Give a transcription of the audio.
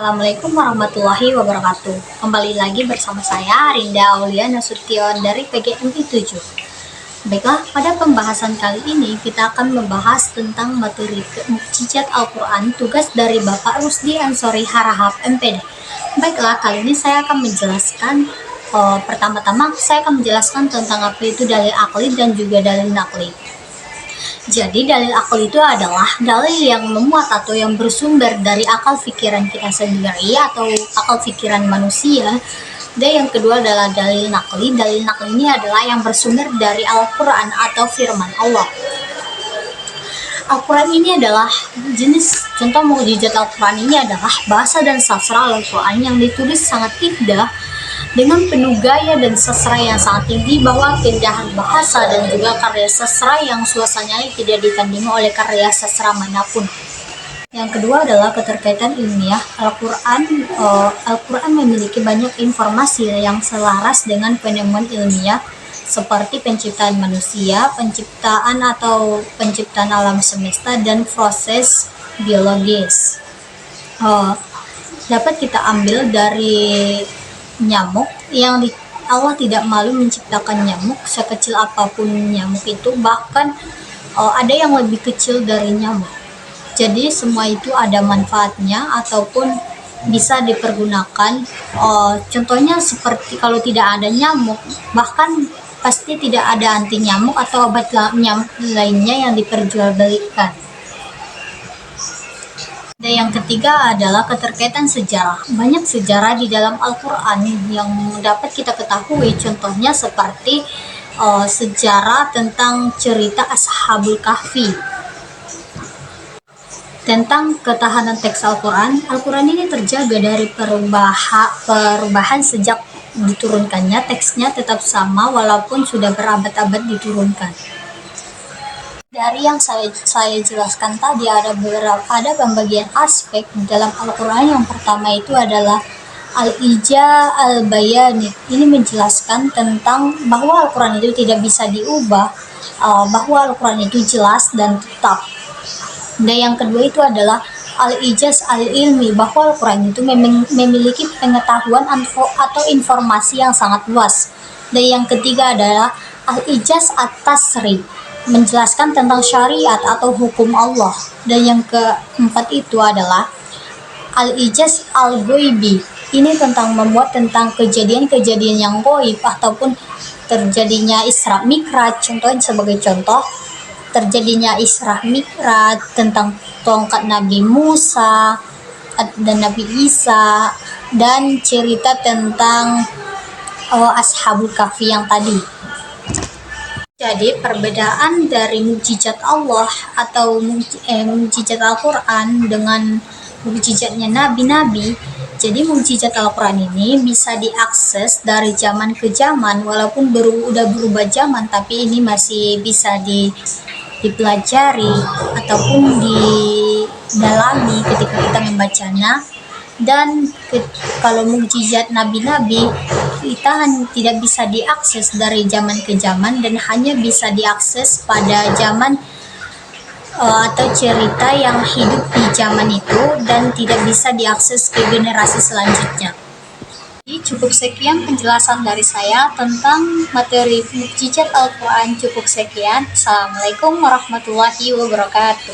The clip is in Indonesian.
Assalamualaikum warahmatullahi wabarakatuh. Kembali lagi bersama saya Rinda Aulia Nasution dari PGMI 7. Baiklah, pada pembahasan kali ini kita akan membahas tentang materi mukjizat Al-Quran, tugas dari Bapak Rusdi Ansori Harahap MPD. Baiklah, kali ini saya akan menjelaskan pertama-tama saya akan menjelaskan tentang apa itu dalil akli dan juga dalil nakli. Jadi dalil akal itu adalah dalil yang memuat atau yang bersumber dari akal pikiran kita sendiri atau akal pikiran manusia. Dan yang kedua adalah dalil nakli. Dalil nakli ini adalah yang bersumber dari Al-Quran atau firman Allah. Al-Quran ini adalah contoh mukjizat Al-Quran ini adalah bahasa dan sastra Al-Quran yang ditulis sangat indah dengan penuh gaya dan sastra yang sangat tinggi, bahwa keindahan bahasa dan juga karya sastra yang suasananya tidak ditandingi oleh karya sastra manapun. Yang kedua adalah keterkaitan ilmiah. Al-Quran memiliki banyak informasi yang selaras dengan penemuan ilmiah seperti penciptaan manusia, penciptaan alam semesta, dan proses biologis. Dapat kita ambil dari nyamuk yang Allah tidak malu menciptakan nyamuk sekecil apapun nyamuk itu, bahkan ada yang lebih kecil dari nyamuk. Jadi semua itu ada manfaatnya ataupun bisa dipergunakan. Contohnya seperti kalau tidak ada nyamuk, bahkan pasti tidak ada anti nyamuk atau obat nyamuk lainnya yang diperjualbelikan. Dan yang ketiga adalah keterkaitan sejarah. Banyak sejarah di dalam Al-Quran yang dapat kita ketahui, contohnya seperti sejarah tentang cerita Ashabul Kahfi. Tentang ketahanan teks Al-Quran ini terjaga dari perubahan sejak diturunkannya. Teksnya tetap sama walaupun sudah berabad-abad diturunkan. Dari yang saya jelaskan tadi ada pembagian aspek dalam Al-Quran. Yang pertama itu adalah Al-Ija Al-Bayani. Ini menjelaskan tentang bahwa Al-Quran itu tidak bisa diubah, bahwa Al-Quran itu jelas dan tetap. Dan yang kedua itu adalah Al-Ijaz Al-Ilmi, bahwa Al-Quran itu memiliki pengetahuan atau informasi yang sangat luas. Dan yang ketiga adalah Al-Ijaz At-Tasri, menjelaskan tentang syariat atau hukum Allah. Dan yang keempat itu adalah Al-Ijaz Al-Ghaibi. Ini memuat tentang kejadian-kejadian yang gaib ataupun terjadinya Isra Mi'raj. Sebagai contoh, terjadinya Isra Mi'raj tentang tongkat Nabi Musa dan Nabi Isa, dan cerita tentang Ashabul Kahfi yang tadi. Jadi perbedaan dari mukjizat Allah atau mukjizat Al-Quran dengan mukjizatnya nabi-nabi. Jadi mukjizat Al-Quran ini bisa diakses dari zaman ke zaman, walaupun udah berubah zaman, tapi ini masih bisa dipelajari ataupun didalami ketika kita membacanya. Dan kalau mukjizat nabi-nabi kita tidak bisa diakses dari zaman ke zaman dan hanya bisa diakses pada zaman atau cerita yang hidup di zaman itu, dan tidak bisa diakses ke generasi selanjutnya. Jadi cukup sekian penjelasan dari saya tentang materi mukjizat Al-Quran. Cukup sekian. Assalamualaikum warahmatullahi wabarakatuh.